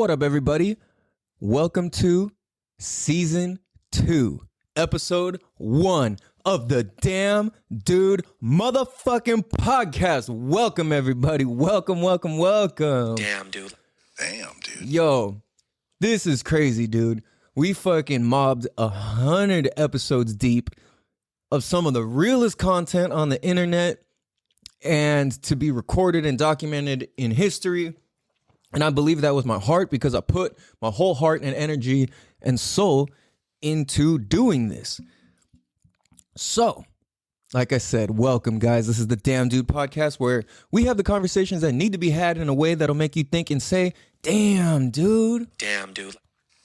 What up, everybody? Welcome to Season 2, Episode 1 of the Damn Dude Motherfucking Podcast. Welcome, everybody. Welcome. Damn, dude. Yo, this is crazy, dude. We fucking mobbed 100 episodes deep of some of the realest content on the internet and to be recorded and documented in history. And I believe that with my heart because I put my whole heart and energy and soul into doing this. So, like I said, welcome, guys. This is the Damn Dude Podcast where we have the conversations that need to be had in a way that'll make you think and say, damn, dude. Damn, dude.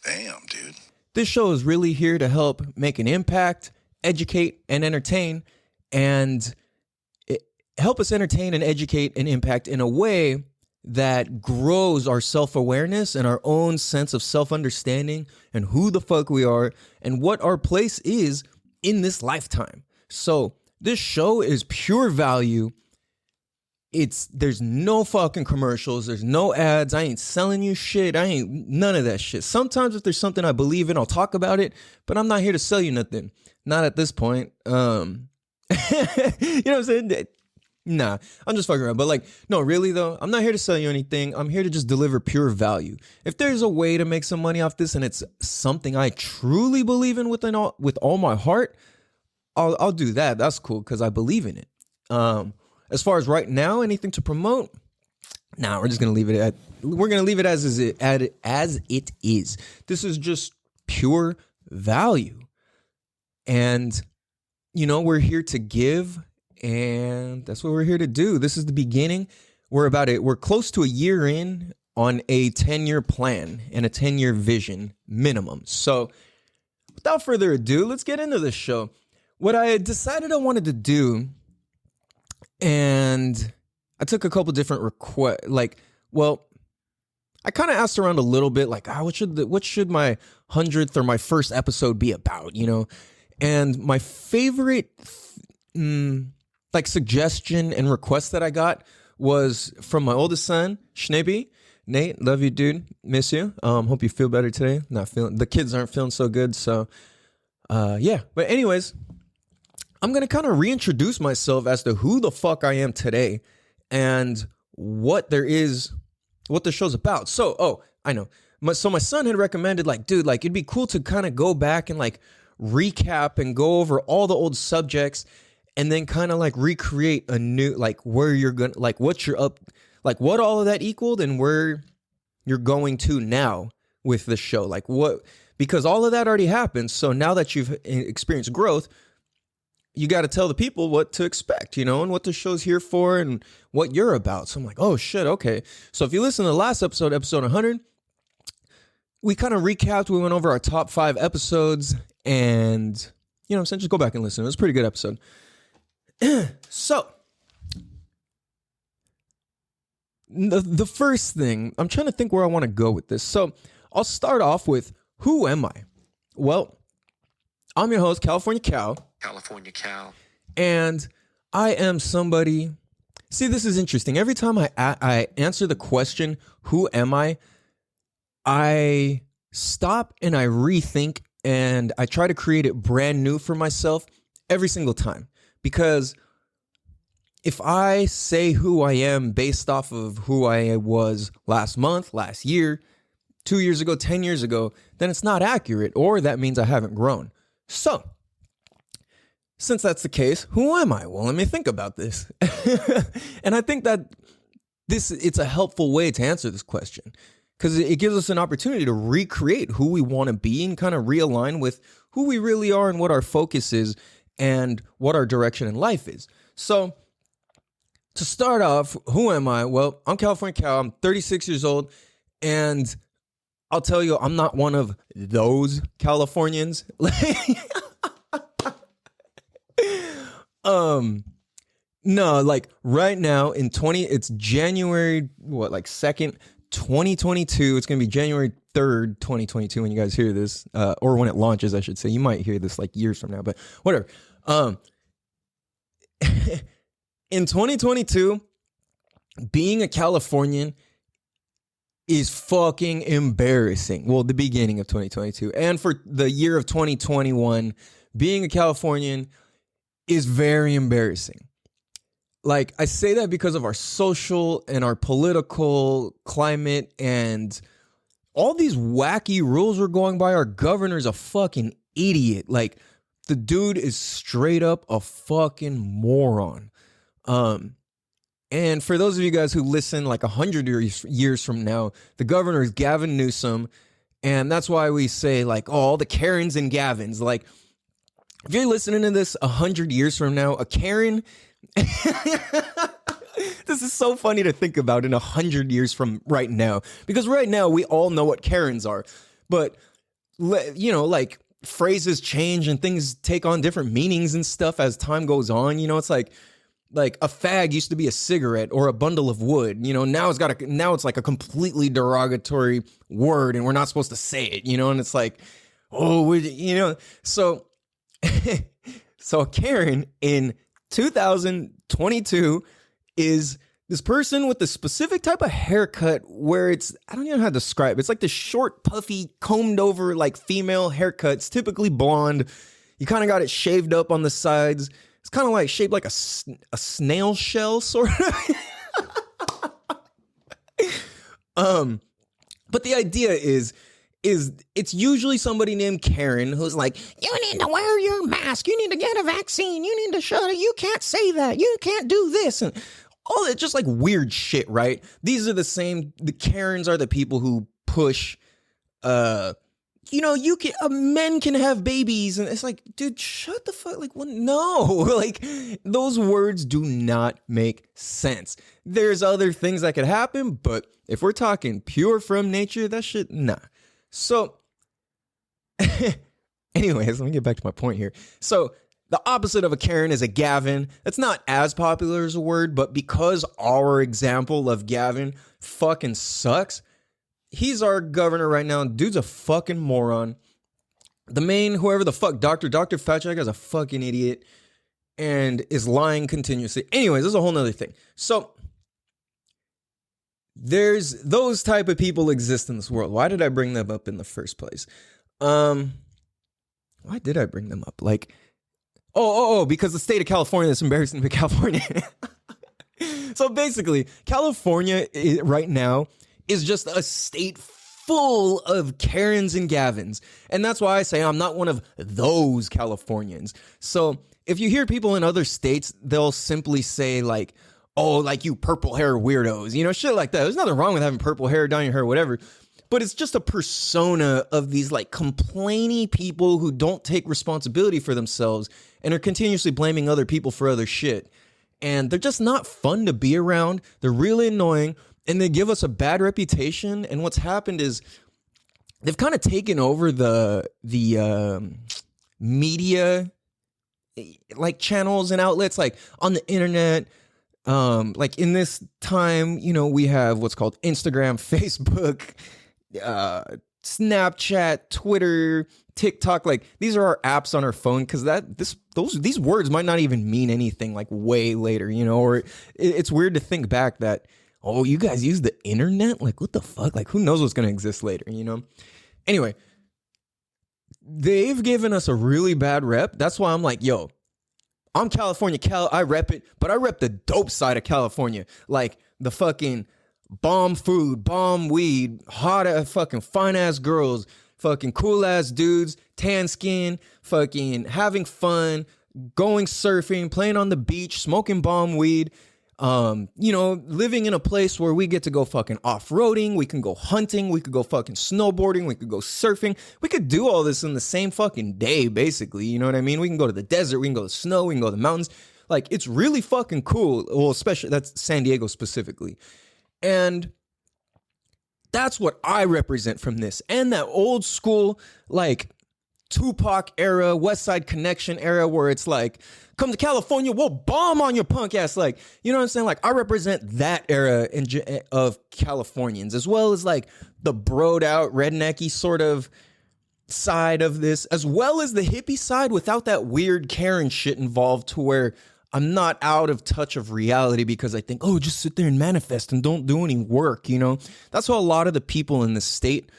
Damn, dude. This show is really here to help make an impact, educate, and entertain, and help us entertain and educate and impact in a way that grows our self-awareness and our own sense of self-understanding and who the fuck we are and what our place is in this lifetime. So this show is pure value. There's no fucking commercials. There's no ads. I ain't selling you shit. I ain't none of that shit. Sometimes if there's something I believe in, I'll talk about it, but I'm not here to sell you nothing. Not at this point. You know what I'm saying? Nah, I'm just fucking around. But like, no, really though, I'm not here to sell you anything. I'm here to just deliver pure value. If there's a way to make some money off this and it's something I truly believe in with all my heart, I'll do that. That's cool because I believe in it. As far as right now, anything to promote? Nah, we're just gonna leave it as it is. This is just pure value, and you know we're here to give. And that's what we're here to do. This is the beginning. We're close to a year in on a 10-year plan and a 10-year vision minimum. So without further ado, let's get into this show. What I decided I wanted to do, and I took a couple different requests. I kind of asked around a little bit, like, what should my 100th or my first episode be about, you know? And my favorite suggestion and request that I got was from my oldest son, Schneeby. Nate, love you, dude. Miss you. Hope you feel better today. The kids aren't feeling so good. So, yeah. But anyways, I'm going to kind of reintroduce myself as to who the fuck I am today and what the show's about. So, I know. So my son had recommended it'd be cool to kind of go back and recap and go over all the old subjects and then kind of recreate a new, where you're going to, what you're up, what all of that equaled and where you're going to now with the show. Because all of that already happened. So now that you've experienced growth, you got to tell the people what to expect, you know, and what the show's here for and what you're about. So I'm like, oh shit. Okay. So if you listen to the last episode 100, we kind of recapped, we went over our top 5 episodes and, you know what I'm saying? Just go back and listen. It was a pretty good episode. So, the first thing, I'm trying to think where I want to go with this. So, I'll start off with, who am I? Well, I'm your host, California Cal. And I am somebody, see, this is interesting. Every time I answer the question, who am I stop and I rethink and I try to create it brand new for myself every single time. Because if I say who I am based off of who I was last month, last year, 2 years ago, 10 years ago, then it's not accurate, or that means I haven't grown. So, since that's the case, who am I? Well, let me think about this. And I think that it's a helpful way to answer this question because it gives us an opportunity to recreate who we want to be and kind of realign with who we really are and what our focus is and what our direction in life is. So to start off, who am I? Well, I'm California Cal. I'm 36 years old. And I'll tell you, I'm not one of those Californians. No, right now it's January, 2nd, 2022. It's going to be January 3rd, 2022 when you guys hear this, or when it launches, I should say. You might hear this years from now, but whatever. In 2022, being a Californian is fucking embarrassing. Well, the beginning of 2022. And for the year of 2021, being a Californian is very embarrassing. Like, I say that because of our social and our political climate and all these wacky rules we're going by. Our governor's a fucking idiot. Like, the dude is straight up a fucking moron. And for those of you guys who listen like 100 years from now, the governor is Gavin Newsom. And that's why we say like, oh, all the Karens and Gavins. Like, if you're listening to this 100 years from now, a Karen... This is so funny to think about in 100 years from right now. Because right now, we all know what Karens are. But, you know, like, phrases change and things take on different meanings and stuff as time goes on. You know, it's like a fag used to be a cigarette or a bundle of wood. You know, now it's like a completely derogatory word and we're not supposed to say it, you know, and it's like, oh, you know, so a Karen in 2022 is this person with a specific type of haircut where it's, I don't even know how to describe it. It's like the short, puffy, combed over, like female haircuts, typically blonde. You kind of got it shaved up on the sides. It's kind of like shaped like a snail shell, sort of. But the idea is it's usually somebody named Karen who's like, you need to wear your mask. You need to get a vaccine. You need to shut it. You can't say that. You can't do this. And all that, just like weird shit, right? These are the Karens are the people who push, you know, men can have babies. And it's like, dude, shut the fuck. Like, well, no, like those words do not make sense. There's other things that could happen, but if we're talking pure from nature, that shit, nah. So, anyways, let me get back to my point here. So, the opposite of a Karen is a Gavin. That's not as popular as a word, but because our example of Gavin fucking sucks, he's our governor right now. Dude's a fucking moron. Whoever the fuck, Dr. Fauci is a fucking idiot and is lying continuously. Anyways, this is a whole nother thing. So, there's those type of people exist in this world. Why did I bring them up in the first place? Why did I bring them up? Like, because the state of California is embarrassing to California. So basically, California right now is just a state full of Karens and Gavins. And that's why I say I'm not one of those Californians. So if you hear people in other states, they'll simply say like, oh, like you purple hair weirdos, you know, shit like that. There's nothing wrong with having purple hair, dyeing your hair, whatever. But it's just a persona of these like complaining people who don't take responsibility for themselves and are continuously blaming other people for other shit. And they're just not fun to be around. They're really annoying and they give us a bad reputation. And what's happened is they've kind of taken over the media like channels and outlets like on the internet. Like in this time, you know, we have what's called Instagram, Facebook, Snapchat, Twitter, TikTok. Like these are our apps on our phone because these words might not even mean anything like way later, you know, or it's weird to think back that, oh, you guys use the internet? Like what the fuck? Like who knows what's going to exist later, you know? Anyway, they've given us a really bad rep. That's why I'm like, yo, I'm California, I rep it, but I rep the dope side of California. Like the fucking bomb food, bomb weed, hot ass fucking fine ass girls, fucking cool ass dudes, tan skin, fucking having fun, going surfing, playing on the beach, smoking bomb weed. You know, living in a place where we get to go fucking off-roading, we can go hunting, we could go fucking snowboarding, we could go surfing. We could do all this in the same fucking day, basically. You know what I mean? We can go to the desert, we can go to the snow, we can go to the mountains. Like, it's really fucking cool. Well, especially, that's San Diego specifically. And that's what I represent from this. And that old school, like, Tupac era, West Side Connection era, where it's like, come to California, we'll bomb on your punk ass. Like, you know what I'm saying? Like, I represent that era of Californians, as well as like the broed out, rednecky sort of side of this, as well as the hippie side without that weird Karen shit involved to where I'm not out of touch of reality because I think, oh, just sit there and manifest and don't do any work, you know? That's what a lot of the people in the state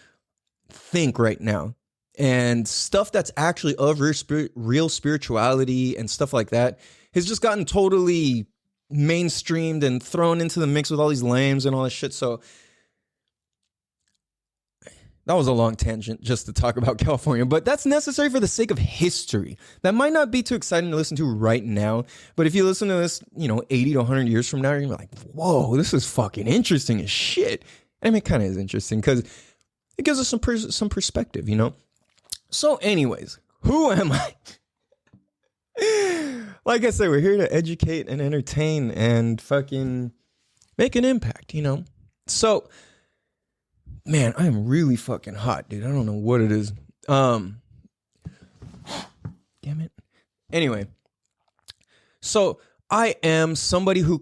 think right now. And stuff that's actually of real spirituality and stuff like that has just gotten totally mainstreamed and thrown into the mix with all these lames and all this shit. So that was a long tangent just to talk about California, but that's necessary for the sake of history. That might not be too exciting to listen to right now, but if you listen to this, 80 to 100 years from now, you're gonna be like, whoa, this is fucking interesting as shit. I mean, it kind of is interesting because it gives us some perspective, you know? So anyways, who am I? Like I said, we're here to educate and entertain and fucking make an impact, you know? So, man, I am really fucking hot, dude. I don't know what it is. Damn it. Anyway, so I am somebody who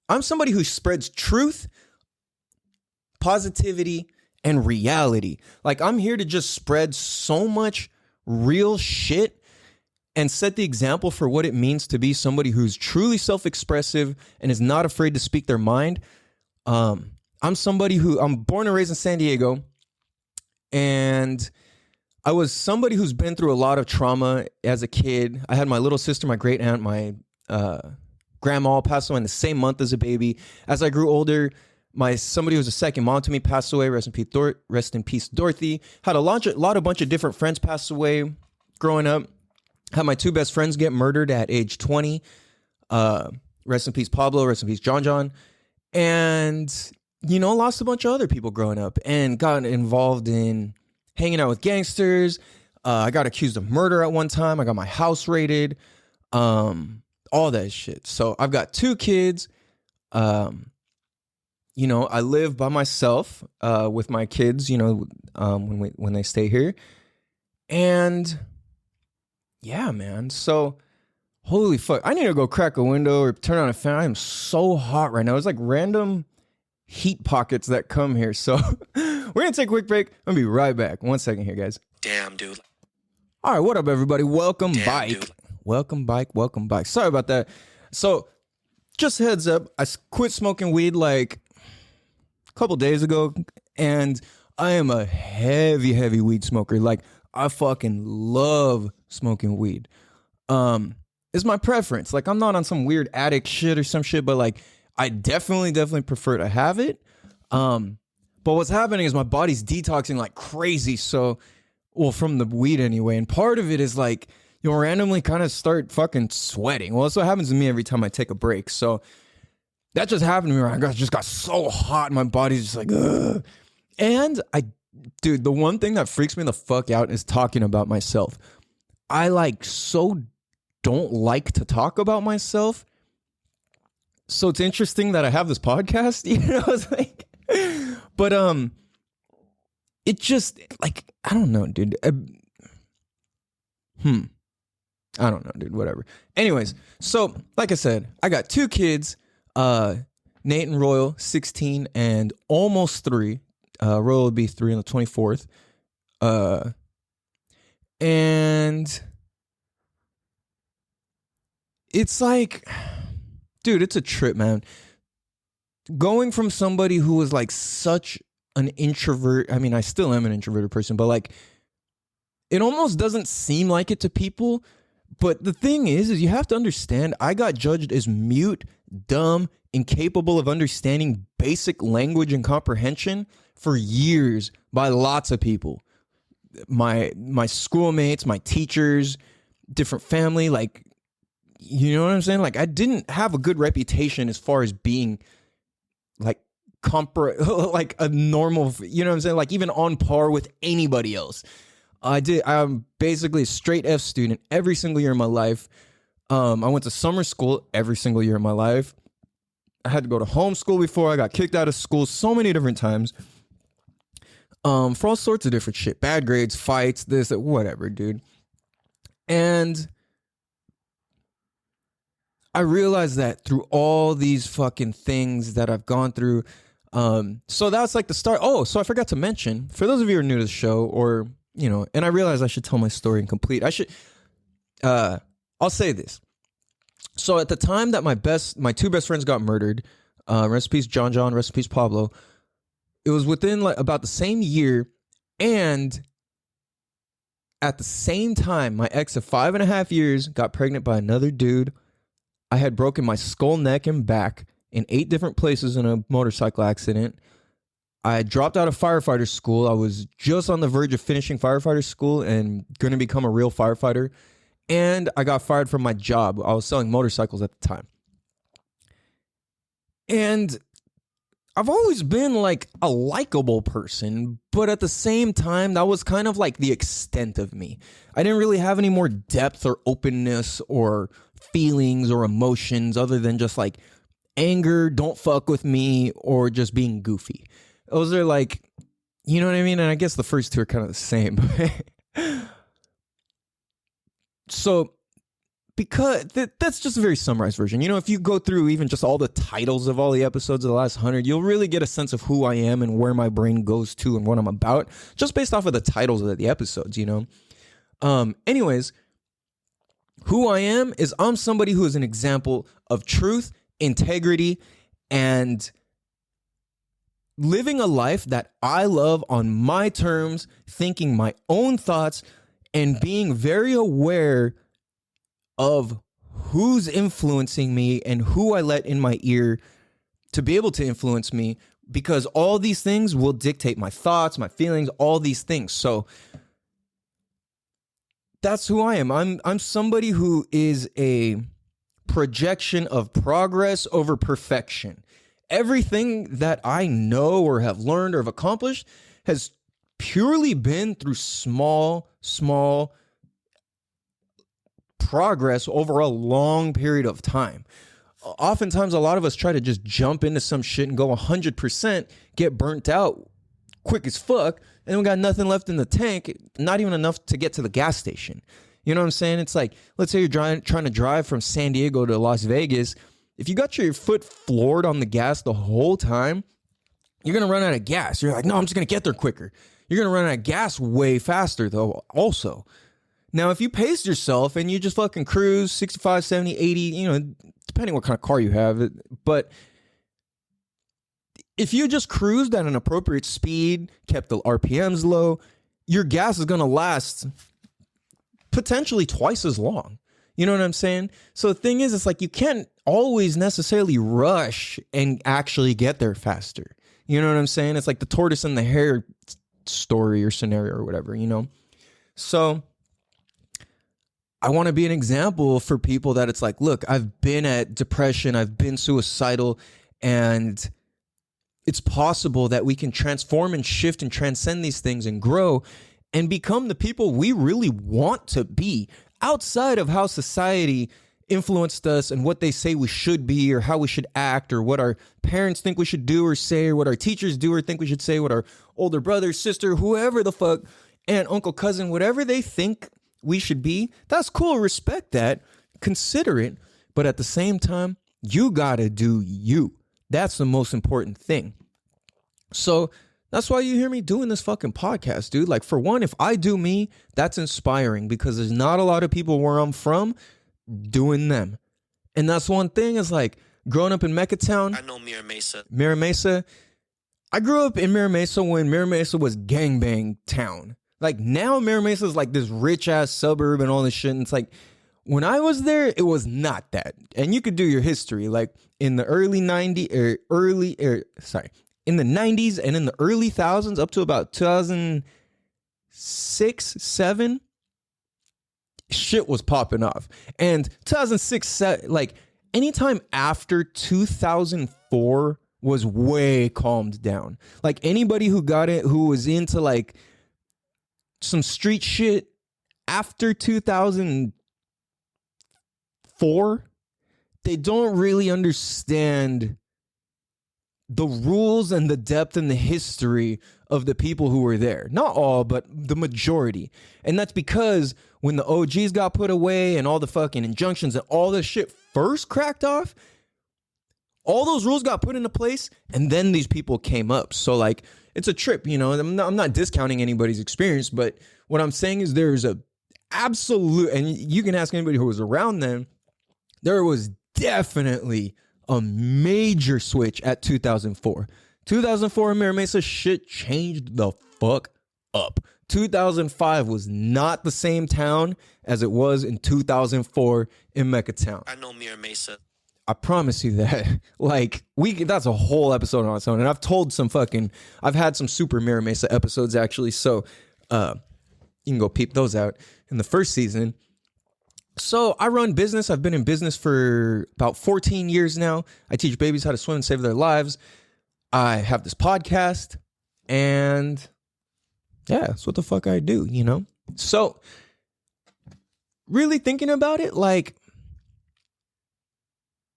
I'm somebody who spreads truth, positivity, and reality. Like, I'm here to just spread so much real shit and set the example for what it means to be somebody who's truly self-expressive and is not afraid to speak their mind. I'm born and raised in San Diego, and I was somebody who's been through a lot of trauma as a kid. I had my little sister, my great aunt, my grandma all passed away in the same month as a baby. As I grew older, somebody who was a second mom to me passed away. Rest in peace, Dorothy. Had a bunch of different friends pass away growing up. Had my two best friends get murdered at age 20. Rest in peace, Pablo. Rest in peace, John. And, lost a bunch of other people growing up and got involved in hanging out with gangsters. I got accused of murder at one time. I got my house raided. All that shit. So I've got two kids. I live by myself with my kids, when they stay here. And yeah, man. So holy fuck. I need to go crack a window or turn on a fan. I am so hot right now. It's like random heat pockets that come here. So we're going to take a quick break. I'm going to be right back. 1 second here, guys. Damn, dude. All right. What up, everybody? Welcome back. Welcome back. Sorry about that. So just heads up. I quit smoking weed like a couple days ago, and I am a heavy weed smoker. Like, I fucking love smoking weed. It's my preference. Like, I'm not on some weird addict shit or some shit, but like, I definitely prefer to have it. But what's happening is my body's detoxing like crazy. So, well, from the weed anyway. And part of it is like, you'll randomly kind of start fucking sweating. Well, that's what happens to me every time I take a break. So that just happened to me. I just got so hot. My body's just like, ugh. And dude, the one thing that freaks me the fuck out is talking about myself. I don't like to talk about myself. So it's interesting that I have this podcast, it's like, but, it just like, I don't know, dude. I don't know, dude, whatever. Anyways, so like I said, I got two kids, Nate and Royal, 16 and almost 3. Royal will be 3 on the 24th. And it's like, dude, it's a trip, man. Going from somebody who was like such an introvert. I mean, I still am an introverted person, but like, it almost doesn't seem like it to people. But the thing is you have to understand, I got judged as mute, dumb, incapable of understanding basic language and comprehension for years by lots of people. My schoolmates, my teachers, different family, like, you know what I'm saying? Like, I didn't have a good reputation as far as being like like a normal, you know what I'm saying? Like, even on par with anybody else. I'm basically a straight F student every single year of my life. I went to summer school every single year of my life. I had to go to homeschool before. I got kicked out of school so many different times. For all sorts of different shit. Bad grades, fights, this, whatever, dude. And I realized that through all these fucking things that I've gone through. So that's like the start. Oh, so I forgot to mention, for those of you who are new to the show, or, and I realize I should tell my story in complete. I'll say this. So at the time that my two best friends got murdered, rest in peace John, rest in peace Pablo, it was within like about the same year, and at the same time, my ex of 5.5 years got pregnant by another dude. I had broken my skull, neck, and back in 8 different places in a motorcycle accident. I dropped out of firefighter school. I was just on the verge of finishing firefighter school and going to become a real firefighter. And I got fired from my job. I was selling motorcycles at the time. And I've always been like a likable person, but at the same time, that was kind of like the extent of me. I didn't really have any more depth or openness or feelings or emotions other than just like anger, don't fuck with me, or just being goofy. Those are like, you know what I mean? And I guess the first two are kind of the same. So, because that's just a very summarized version. You know, if you go through even just all the titles of all the episodes of the last 100, you'll really get a sense of who I am and where my brain goes to and what I'm about, just based off of the titles of the episodes, you know? Anyways, who I am is I'm somebody who is an example of truth, integrity, and living a life that I love on my terms, thinking my own thoughts, and being very aware of who's influencing me and who I let in my ear to be able to influence me, because all these things will dictate my thoughts, my feelings, all these things. So that's who I am. I'm somebody who is a projection of progress over perfection. Everything that I know or have learned or have accomplished has purely been through small progress over a long period of time. Oftentimes, a lot of us try to just jump into some shit and go 100%, get burnt out quick as fuck, and then we got nothing left in the tank, not even enough to get to the gas station. You know what I'm saying? It's like, let's say you're trying to drive from San Diego to Las Vegas. If you got your foot floored on the gas the whole time, you're going to run out of gas. You're like, no, I'm just going to get there quicker. You're going to run out of gas way faster, though, also. Now, if you pace yourself and you just fucking cruise 65, 70, 80, you know, depending what kind of car you have, but if you just cruised at an appropriate speed, kept the RPMs low, your gas is going to last potentially twice as long. You know what I'm saying? So the thing is, it's like you can't always necessarily rush and actually get there faster. You know what I'm saying? It's like the tortoise and the hare story or scenario or whatever, you know? So I want to be an example for people that it's like, look, I've been at depression, I've been suicidal, and it's possible that we can transform and shift and transcend these things and grow and become the people we really want to be outside of how society influenced us and what they say we should be or how we should act or what our parents think we should do or say or what our teachers do or think we should say, what our older brother, sister, whoever the fuck, aunt, uncle, cousin, whatever they think we should be. That's cool. Respect that. Consider it. But at the same time, you gotta do you. That's the most important thing. So that's why you hear me doing this fucking podcast, dude. Like, for one, if I do me, that's inspiring because there's not a lot of people where I'm from doing them. And that's one thing is like growing up in Mecca Town. I know Mira Mesa. Mira Mesa. I grew up in Mira Mesa when Mira Mesa was gangbang town. Like, now Mira Mesa is like this rich ass suburb and all this shit. And it's like, when I was there, it was not that. And you could do your history. Like, in the in the 90s and in the early thousands up to about 2006, 7, shit was popping off. And 2006, like, anytime after 2004 was way calmed down. Like, anybody who got it, who was into like some street shit after 2004, they don't really understand the rules and the depth and the history of the people who were there. Not all, but the majority. And that's because when the OGs got put away and all the fucking injunctions and all this shit first cracked off, all those rules got put into place and then these people came up. So like, it's a trip, you know. I'm not discounting anybody's experience, but what I'm saying is there's a absolute, and you can ask anybody who was around then, there was definitely a major switch at 2004. 2004 in Mira Mesa, shit changed the fuck up. 2005 was not the same town as it was in 2004 in Mecca Town. I know Mira Mesa. I promise you that. Like, that's a whole episode on its own. And I've had some super Mira Mesa episodes actually. So you can go peep those out in the first season. So I run business. I've been in business for about 14 years now. I teach babies how to swim and save their lives. I have this podcast, and yeah, that's what the fuck I do, you know? So really thinking about it, like,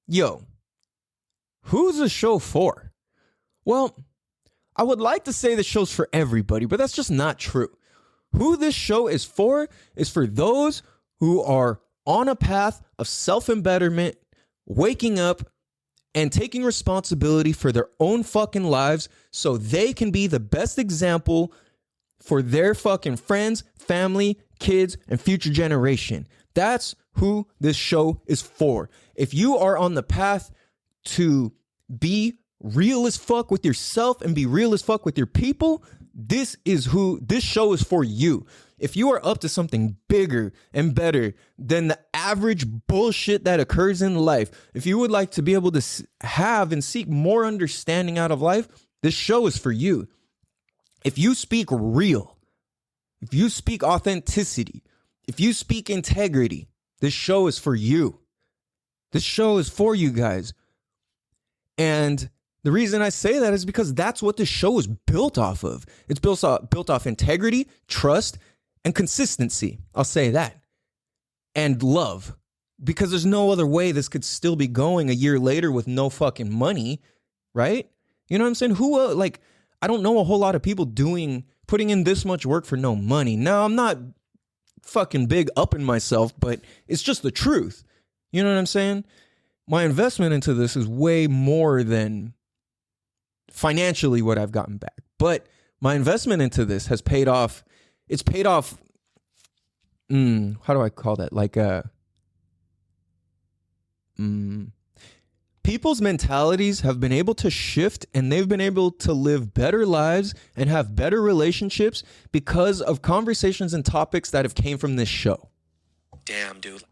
yo, who's the show for? Well, I would like to say the show's for everybody, but that's just not true. Who this show is for those who are on a path of self-embetterment, waking up and taking responsibility for their own fucking lives so they can be the best example for their fucking friends, family, kids, and future generation. That's who this show is for. If you are on the path to be real as fuck with yourself and be real as fuck with your people, this show is for you. If you are up to something bigger and better than the average bullshit that occurs in life, if you would like to be able to have and seek more understanding out of life, this show is for you. If you speak real, if you speak authenticity, if you speak integrity, this show is for you. This show is for you guys. And the reason I say that is because that's what this show is built off of. It's built off integrity, trust, and consistency. I'll say that. And love. Because there's no other way this could still be going a year later with no fucking money, right? You know what I'm saying? I don't know a whole lot of people putting in this much work for no money. Now, I'm not fucking big upping myself, but it's just the truth. You know what I'm saying? My investment into this is way more than financially what I've gotten back. But my investment into this has paid off. It's paid off. How do I call that? People's mentalities have been able to shift, and they've been able to live better lives and have better relationships because of conversations and topics that have came from this show. Damn, dude.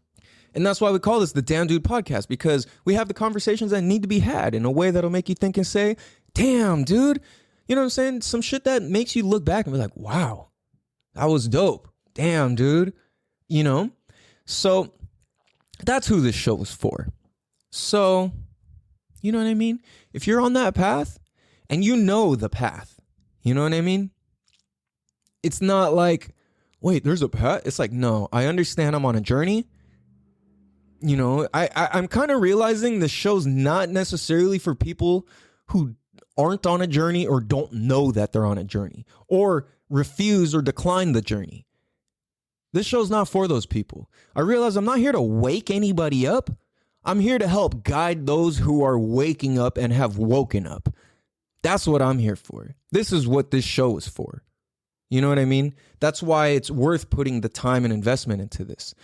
And that's why we call this the Damn Dude Podcast, because we have the conversations that need to be had in a way that'll make you think and say, damn, dude. You know what I'm saying? Some shit that makes you look back and be like, wow, that was dope. Damn, dude. You know? So that's who this show was for. So, you know what I mean? If you're on that path and you know the path, you know what I mean? It's not like, wait, there's a path? It's like, no, I understand I'm on a journey. You know, I'm kind of realizing the show's not necessarily for people who aren't on a journey or don't know that they're on a journey or refuse or decline the journey. This show's not for those people. I realize I'm not here to wake anybody up. I'm here to help guide those who are waking up and have woken up. That's what I'm here for. This is what this show is for. You know what I mean? That's why it's worth putting the time and investment into this.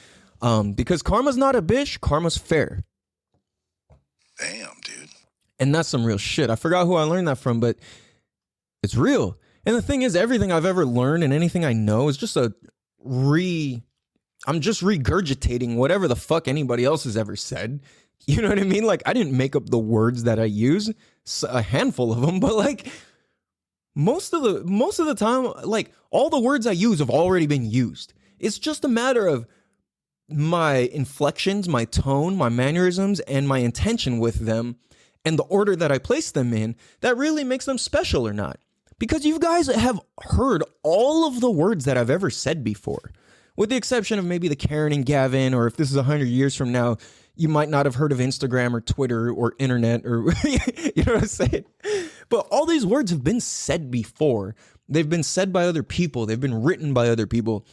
Because karma's not a bitch, karma's fair. Damn, dude. And that's some real shit. I forgot who I learned that from, but it's real. And the thing is, everything I've ever learned and anything I know is just I'm just regurgitating whatever the fuck anybody else has ever said. You know what I mean? Like, I didn't make up the words that I use, a handful of them, but like most of the time, like all the words I use have already been used. It's just a matter of my inflections, my tone, my mannerisms, and my intention with them, and the order that I place them in, that really makes them special or not. Because you guys have heard all of the words that I've ever said before, with the exception of maybe the Karen and Gavin, or if this is 100 years from now, you might not have heard of Instagram or Twitter or internet, or you know what I'm saying? But all these words have been said before. They've been said by other people. They've been written by other people.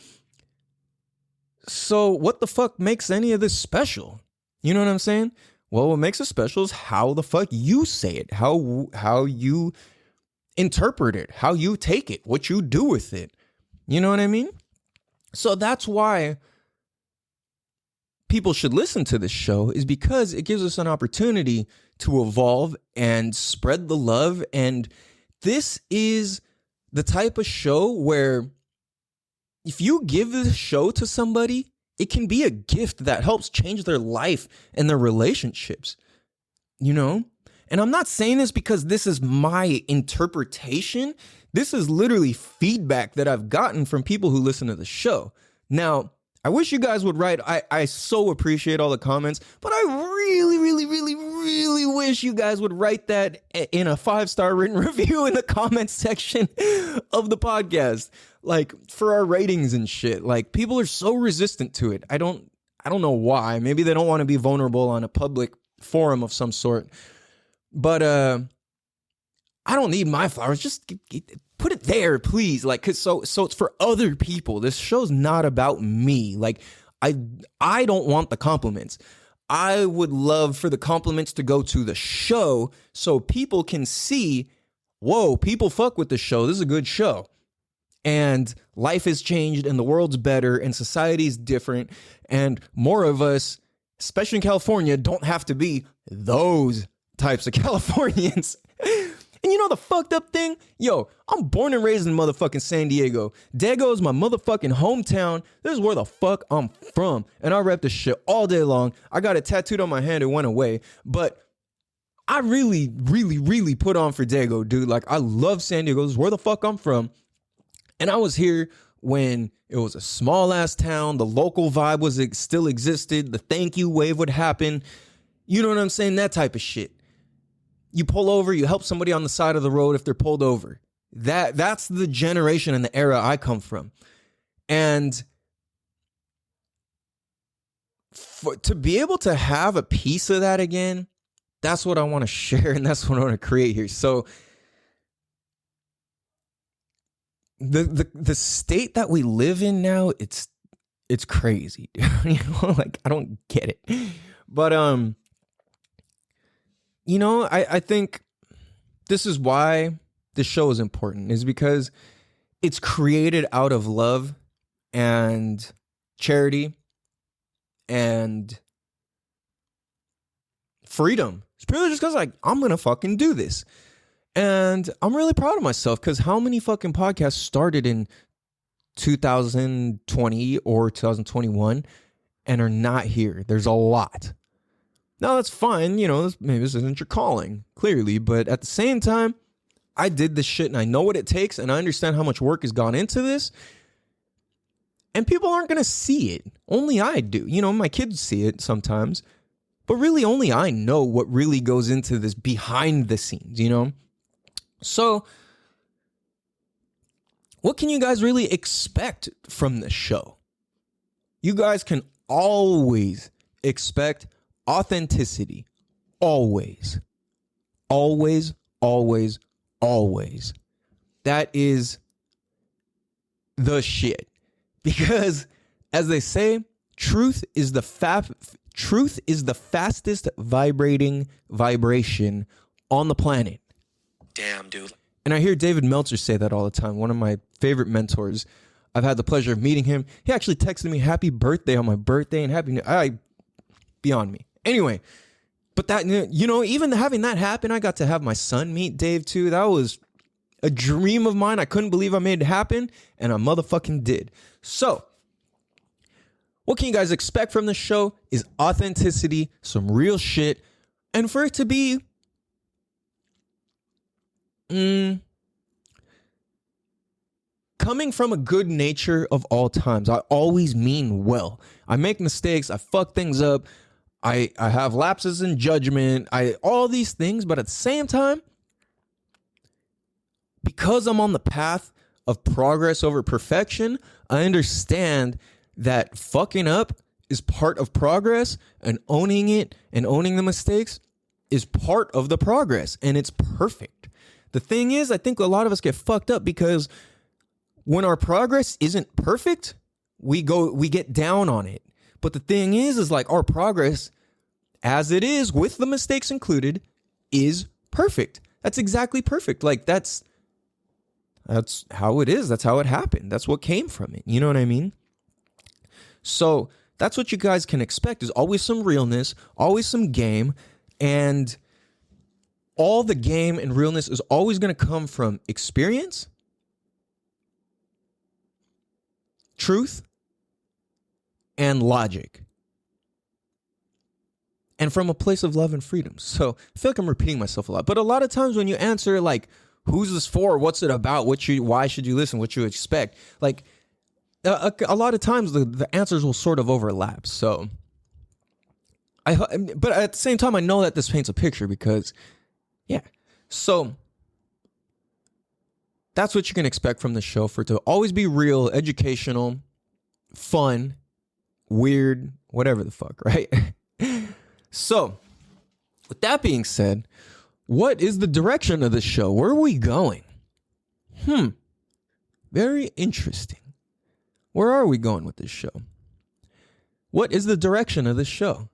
So what the fuck makes any of this special? You know what I'm saying? Well, what makes it special is how the fuck you say it, how you interpret it, how you take it, what you do with it. You know what I mean? So that's why people should listen to this show is because it gives us an opportunity to evolve and spread the love. And this is the type of show where if you give this show to somebody, it can be a gift that helps change their life and their relationships, you know? And I'm not saying this because this is my interpretation. This is literally feedback that I've gotten from people who listen to the show. Now, I wish you guys would write. I so appreciate all the comments, but I really, really, really, really wish you guys would write that in a 5-star written review in the comments section of the podcast. Like, for our ratings and shit. Like, people are so resistant to it. I don't know why. Maybe they don't want to be vulnerable on a public forum of some sort. But I don't need my flowers. Just put it there, please. Like, cause so it's for other people. This show's not about me. Like, I don't want the compliments. I would love for the compliments to go to the show so people can see, whoa, people fuck with the show. This is a good show. And life has changed and the world's better and society's different. And more of us, especially in California, don't have to be those types of Californians. And you know the fucked up thing? Yo, I'm born and raised in motherfucking San Diego. Dago is my motherfucking hometown. This is where the fuck I'm from. And I rep this shit all day long. I got it tattooed on my hand. It went away. But I really, really, really put on for Dago, dude. Like, I love San Diego. This is where the fuck I'm from. And I was here when it was a small ass town. The local vibe was still existed. The thank you wave would happen. You know what I'm saying? That type of shit. You pull over, you help somebody on the side of the road if they're pulled over. That's the generation and the era I come from. And to be able to have a piece of that again, that's what I want to share and that's what I want to create here. So the state that we live in now, it's crazy. You know, like, I don't get it. But you know, I think this is why this show is important, is because it's created out of love and charity and freedom. It's purely just because, like, I'm going to fucking do this. And I'm really proud of myself because how many fucking podcasts started in 2020 or 2021 and are not here? There's a lot. Now, that's fine. You know, maybe this isn't your calling, clearly. But at the same time, I did this shit and I know what it takes and I understand how much work has gone into this. And people aren't going to see it. Only I do. You know, my kids see it sometimes. But really, only I know what really goes into this behind the scenes, you know? So, what can you guys really expect from this show? You guys can always expect authenticity. Always. Always, always, always. That is the shit. Because, as they say, truth is the fastest vibrating vibration on the planet. Damn, dude. And I hear David Meltzer say that all the time. One of my favorite mentors. I've had the pleasure of meeting him. He actually texted me happy birthday on my birthday and happy new. Beyond me. Anyway, but that, you know, even having that happen, I got to have my son meet Dave too. That was a dream of mine. I couldn't believe I made it happen, and I motherfucking did. So, what can you guys expect from the show is authenticity, some real shit, and for it to be coming from a good nature of all times. I always mean well. I make mistakes. I fuck things up. I have lapses in judgment. All these things, but at the same time, because I'm on the path of progress over perfection, I understand that fucking up is part of progress, and owning it and owning the mistakes is part of the progress, and it's perfect. The thing is, I think a lot of us get fucked up because when our progress isn't perfect, we get down on it. But the thing is like our progress, as it is, with the mistakes included, is perfect. That's exactly perfect. Like, that's how it is. That's how it happened. That's what came from it. You know what I mean? So That's what you guys can expect, is always some realness, always some game, and all the game and realness is always going to come from experience, truth, and logic. And from a place of love and freedom. So I feel like I'm repeating myself a lot. But a lot of times when you answer, like, who's this for? What's it about? Why should you listen? What you expect? Like, a lot of times the answers will sort of overlap. So, but at the same time, I know that this paints a picture because, yeah. So that's what you can expect from the show, for it to always be real, educational, fun, weird, whatever the fuck, right? So, with that being said, what is the direction of the show? Where are we going? Very interesting. Where are we going with this show? What is the direction of this show?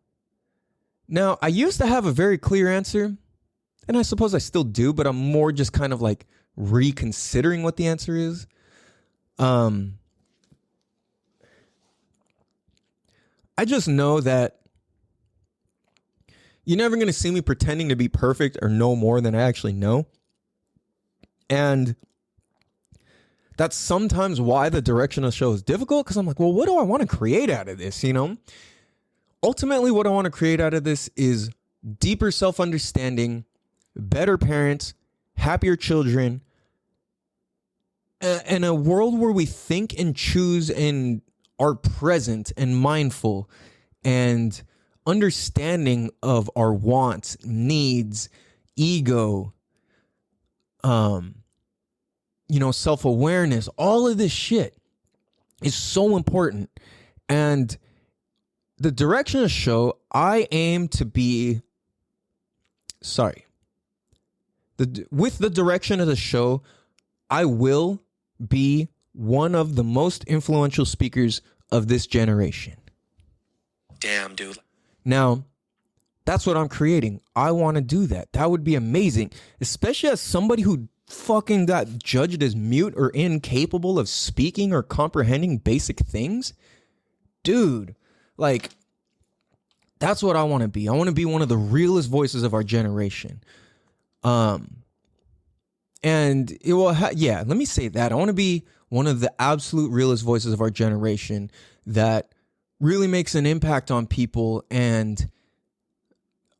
Now, I used to have a very clear answer, and I suppose I still do, but I'm more just kind of like reconsidering what the answer is. I just know that you're never going to see me pretending to be perfect or know more than I actually know. And that's sometimes why the direction of the show is difficult, because I'm like, well, what do I want to create out of this, you know? Ultimately, what I want to create out of this is deeper self-understanding, better parents, happier children, and a world where we think and choose and are present and mindful and understanding of our wants, needs, ego, self-awareness. All of this shit is so important. And the direction of the show, I aim to be, with the direction of the show, I will be one of the most influential speakers of this generation. Damn, dude. Now, that's what I'm creating. I want to do that. That would be amazing, especially as somebody who fucking got judged as mute or incapable of speaking or comprehending basic things. Dude, like, that's what I want to be. I want to be one of the realest voices of our generation. And it will, let me say that. I want to be one of the absolute realest voices of our generation that really makes an impact on people. And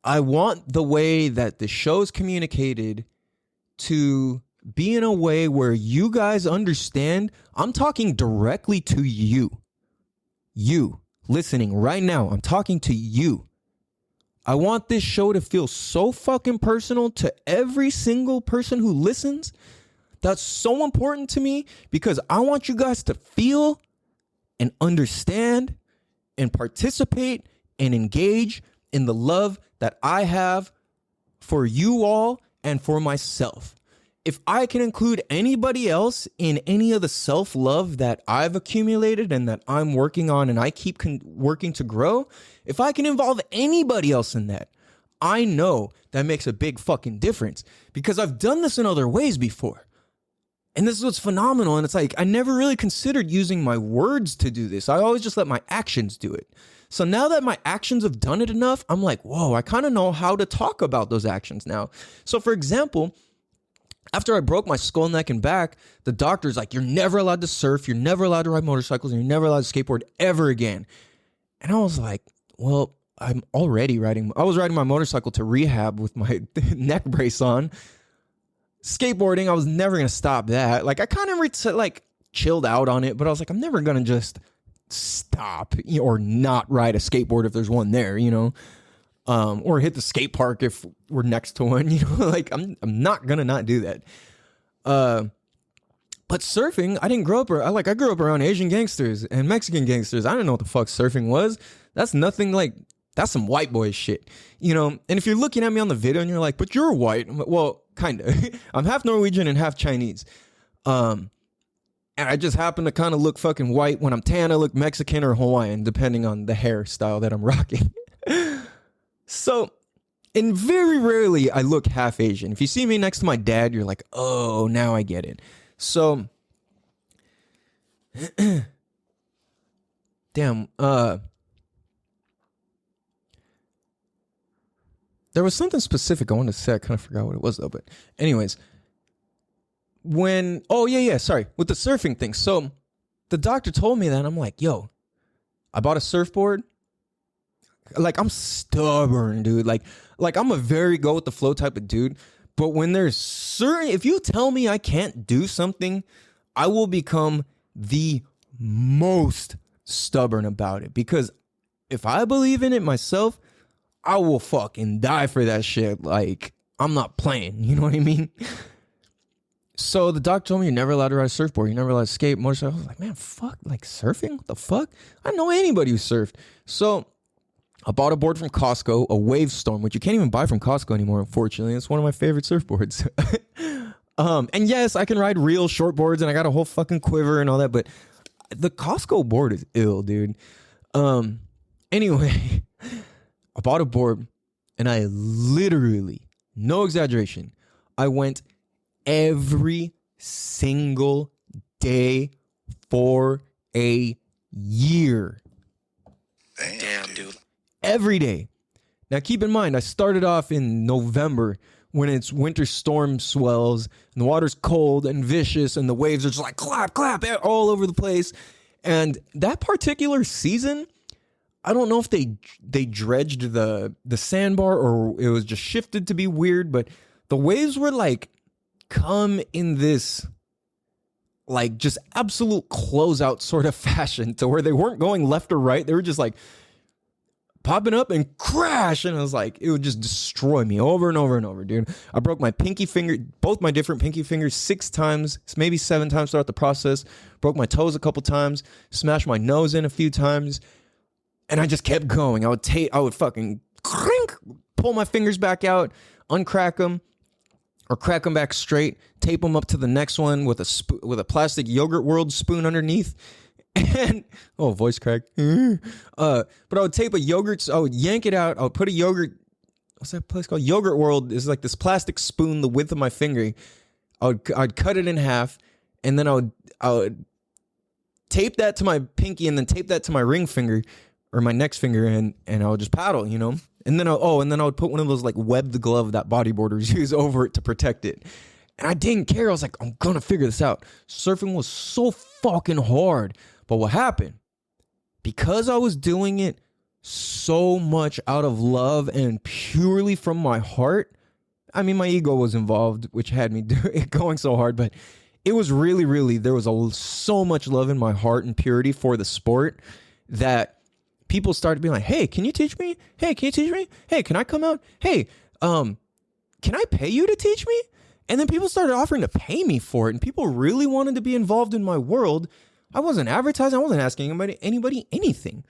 I want the way that the show's communicated to be in a way where you guys understand. I'm talking directly to you. You listening right now. I'm talking to you. I want this show to feel so fucking personal to every single person who listens. That's so important to me because I want you guys to feel and understand and participate and engage in the love that I have for you all and for myself. If I can include anybody else in any of the self-love that I've accumulated and that I'm working on and I keep working to grow, if I can involve anybody else in that, I know that makes a big fucking difference because I've done this in other ways before. And this is what's phenomenal. And it's like, I never really considered using my words to do this. I always just let my actions do it. So now that my actions have done it enough, I'm like, whoa, I kind of know how to talk about those actions now. So for example, after I broke my skull, neck, and back, the doctor's like, you're never allowed to surf, you're never allowed to ride motorcycles, and you're never allowed to skateboard ever again. And I was like, well, I was riding my motorcycle to rehab with my neck brace on. Skateboarding, I was never going to stop that. Like, I kind of chilled out on it, but I was like, I'm never going to just stop or not ride a skateboard if there's one there, you know? Or hit the skate park if we're next to one, you know, like I'm not gonna not do that. But surfing, I didn't grow up. I grew up around Asian gangsters and Mexican gangsters. I didn't know what the fuck surfing was. That's nothing that's some white boy shit, you know. And if you're looking at me on the video and you're like, but you're white, I'm like, well, kind of. I'm half Norwegian and half Chinese. And I just happen to kind of look fucking white. When I'm tan, I look Mexican or Hawaiian, depending on the hairstyle that I'm rocking. So, and very rarely I look half Asian. If you see me next to my dad, you're like, oh, now I get it. So, damn, There was something specific I wanted to say. I kind of forgot what it was though. But anyways, with the surfing thing. So the doctor told me that, and I'm like, yo, I bought a surfboard. Like, I'm stubborn, dude. Like I'm a very go with the flow type of dude. But when if you tell me I can't do something, I will become the most stubborn about it. Because if I believe in it myself, I will fucking die for that shit. Like, I'm not playing. You know what I mean? So the doctor told me you're never allowed to ride a surfboard. You're never allowed to skate, motorcycle. I was like, man, fuck, like surfing? What the fuck? I don't know anybody who surfed. So I bought a board from Costco, a Wave Storm, which you can't even buy from Costco anymore, unfortunately. It's one of my favorite surfboards. And yes, I can ride real shortboards, and I got a whole fucking quiver and all that, but the Costco board is ill, dude. Anyway, I bought a board, and I literally, no exaggeration, I went every single day for a year. Damn, dude. Every day. Now, keep in mind, I started off in November when it's winter storm swells and the water's cold and vicious and the waves are just like clap, clap all over the place. And that particular season, I don't know if they dredged the sandbar or it was just shifted to be weird, but the waves were like come in this like just absolute closeout sort of fashion to where they weren't going left or right. They were just like popping up and crash. And I was like, it would just destroy me over and over and over, dude. I broke my pinky finger, both my different pinky fingers 6 times, maybe 7 times throughout the process. Broke my toes a couple times, smashed my nose in a few times. And I just kept going. I would fucking pull my fingers back out, uncrack them, or crack them back straight, tape them up to the next one with a plastic Yogurt World spoon underneath. And, voice crack. But I would tape a yogurt, I would yank it out, I would put a yogurt, what's that place called? Yogurt World is like this plastic spoon the width of my finger. I'd cut it in half, and then I would tape that to my pinky and then tape that to my ring finger or my next finger, and I would just paddle, you know? And then I would put one of those like webbed glove that bodyboarders use over it to protect it. And I didn't care. I was like, I'm gonna figure this out. Surfing was so fucking hard. But what happened? Because I was doing it so much out of love and purely from my heart, I mean, my ego was involved, which had me going so hard, but it was really, really, there was so much love in my heart and purity for the sport that people started being like, hey, can you teach me? Hey, can you teach me? Hey, can I come out? Hey, can I pay you to teach me? And then people started offering to pay me for it, and people really wanted to be involved in my world. I wasn't advertising. I wasn't asking anybody anything.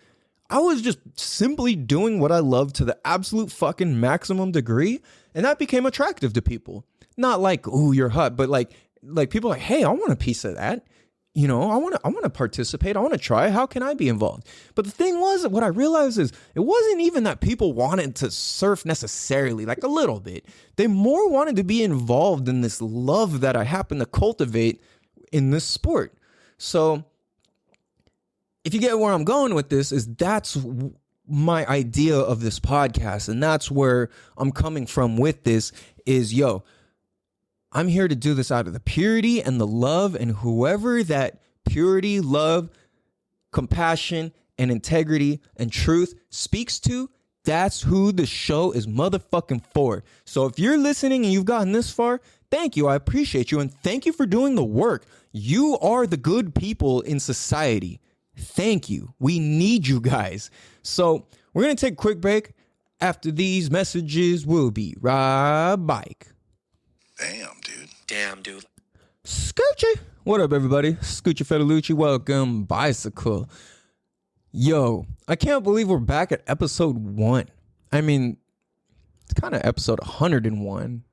I was just simply doing what I loved to the absolute fucking maximum degree, and that became attractive to people. Not like, ooh, you're hot, but like people are like, hey, I want a piece of that. You know, I want to participate. I want to try. How can I be involved? But the thing was, what I realized is it wasn't even that people wanted to surf necessarily, like a little bit. They more wanted to be involved in this love that I happen to cultivate in this sport. So if you get where I'm going with this, is that's my idea of this podcast. And that's where I'm coming from with this is, yo, I'm here to do this out of the purity and the love, and whoever that purity, love, compassion, and integrity and truth speaks to, that's who the show is motherfucking for. So if you're listening and you've gotten this far, thank you. I appreciate you. And thank you for doing the work. You are the good people in society. Thank you. We need you guys. So we're going to take a quick break. After these messages, we'll be right back. Damn, dude. Scoochie. What up, everybody? Scoochie Fedelucci. Welcome, Bicycle. Yo, I can't believe we're back at episode 1. I mean, it's kind of episode 101.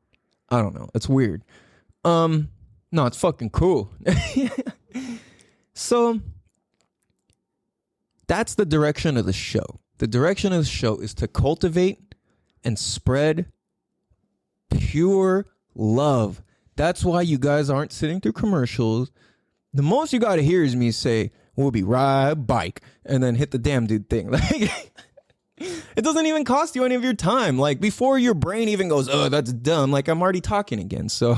I don't know. It's weird. No, it's fucking cool. So, that's the direction of the show. The direction of the show is to cultivate and spread pure love. That's why you guys aren't sitting through commercials. The most you got to hear is me say, we'll be right back, and then hit the damn dude thing. Like, It doesn't even cost you any of your time. Like before your brain even goes, oh, that's dumb. Like I'm already talking again. So,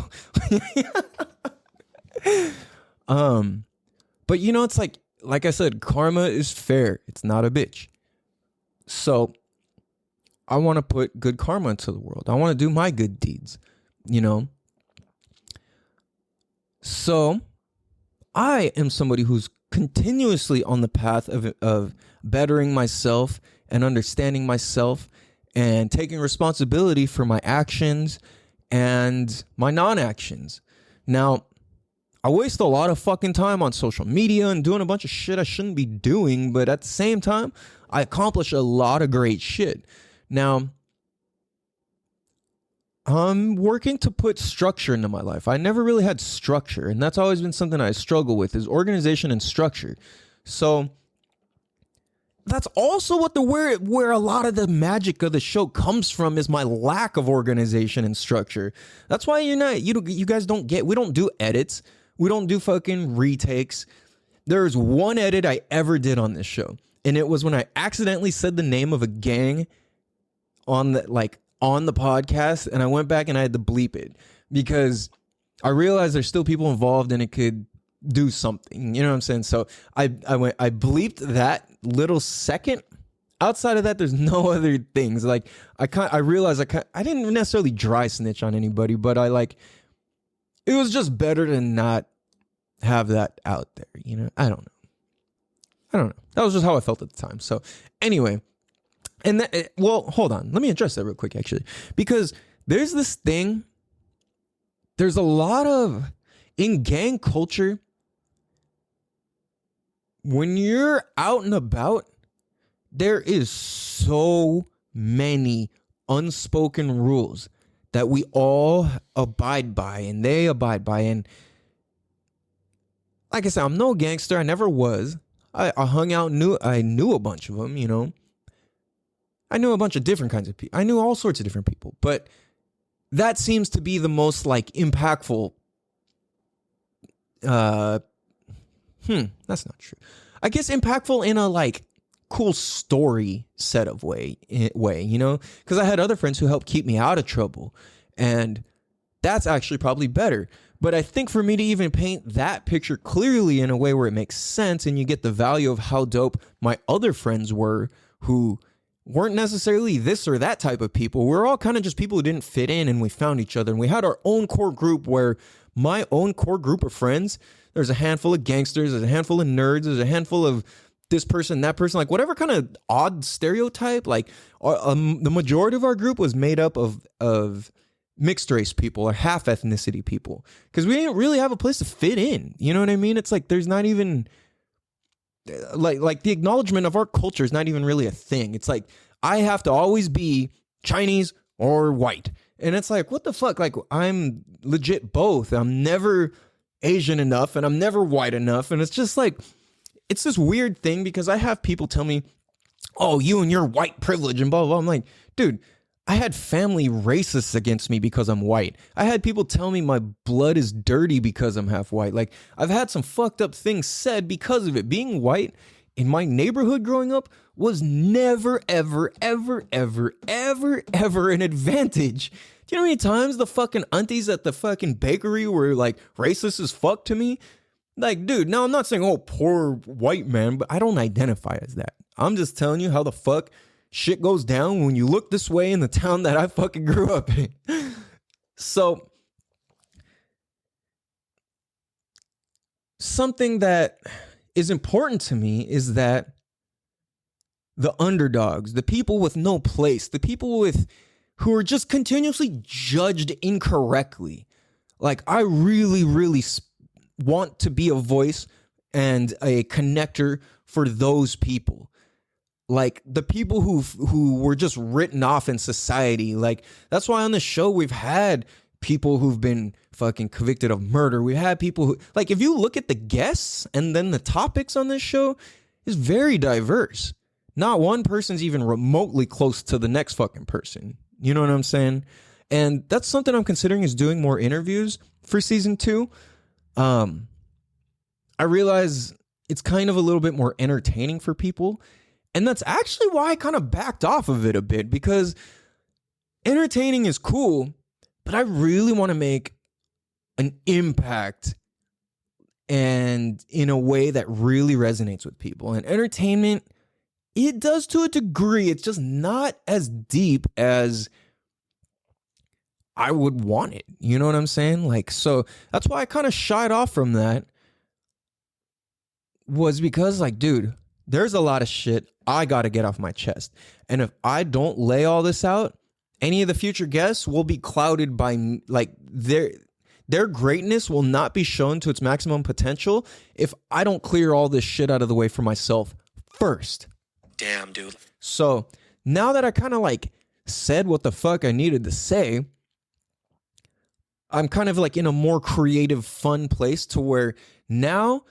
but you know, it's like I said, karma is fair. It's not a bitch. So I want to put good karma into the world. I want to do my good deeds, you know? So I am somebody who's continuously on the path of bettering myself and understanding myself and taking responsibility for my actions and my non-actions. Now, I waste a lot of fucking time on social media and doing a bunch of shit I shouldn't be doing, but at the same time, I accomplish a lot of great shit. Now, I'm working to put structure into my life. I never really had structure, and that's always been something I struggle with is organization and structure. So that's also what where a lot of the magic of the show comes from is my lack of organization and structure. That's why you guys don't get, we don't do edits. We don't do fucking retakes. There's one edit I ever did on this show, and it was when I accidentally said the name of a gang on the podcast, and I went back and I had to bleep it because I realized there's still people involved and it could do something. You know what I'm saying? So I bleeped that little second. Outside of that, there's no other things. Like I realized I didn't necessarily dry snitch on anybody, but it was just better to not have that out there. You know, I don't know. That was just how I felt at the time. So anyway. And hold on. Let me address that real quick, actually, because there's this thing. There's a lot of in gang culture. When you're out and about, there is so many unspoken rules that we all abide by and they abide by. And like I said, I'm no gangster. I never was. I hung out, I knew a bunch of them, you know. I knew a bunch of different kinds of people. I knew all sorts of different people, but that seems to be the most like impactful. That's not true. I guess impactful in a like cool story set of way, you know, because I had other friends who helped keep me out of trouble, and that's actually probably better. But I think for me to even paint that picture clearly in a way where it makes sense and you get the value of how dope my other friends were who weren't necessarily this or that type of people. We're all kind of just people who didn't fit in, and we found each other, and we had our own core group where my own core group of friends, there's a handful of gangsters, there's a handful of nerds, there's a handful of this person, that person, like whatever kind of odd stereotype, like the majority of our group was made up of mixed race people or half ethnicity people, because we didn't really have a place to fit in. You know what I mean? It's like there's not even like the acknowledgement of our culture is not even really a thing. It's like I have to always be Chinese or white, and it's like, what the fuck? Like I'm legit both. I'm never Asian enough and I'm never white enough, and it's just like it's this weird thing because I have people tell me, oh, you and your white privilege and blah blah blah. I'm like, dude, I had family racists against me because I'm white. I had people tell me my blood is dirty because I'm half white. Like, I've had some fucked up things said because of it. Being white in my neighborhood growing up was never, ever, ever, ever, ever, ever an advantage. Do you know how many times the fucking aunties at the fucking bakery were like racist as fuck to me? Like, dude, no, I'm not saying, oh, poor white man, but I don't identify as that. I'm just telling you how the fuck shit goes down when you look this way in the town that I fucking grew up in. So, something that is important to me is that the underdogs, the people with no place, the people who are just continuously judged incorrectly. Like, I really, really want to be a voice and a connector for those people. Like the people who were just written off in society. Like that's why on the show we've had people who've been fucking convicted of murder. We've had people who, like, if you look at the guests and then the topics on this show is very diverse. Not one person's even remotely close to the next fucking person. You know what I'm saying? And that's something I'm considering is doing more interviews for season 2. I realize it's kind of a little bit more entertaining for people. And that's actually why I kind of backed off of it a bit, because entertaining is cool, but I really want to make an impact and in a way that really resonates with people. And entertainment, it does to a degree. It's just not as deep as I would want it. You know what I'm saying? Like, so that's why I kind of shied off from that, was because, like, dude, there's a lot of shit I got to get off my chest. And if I don't lay all this out, any of the future guests will be clouded by, like, their greatness will not be shown to its maximum potential if I don't clear all this shit out of the way for myself first. Damn, dude. So now that I kind of like said what the fuck I needed to say, I'm kind of like in a more creative, fun place to where now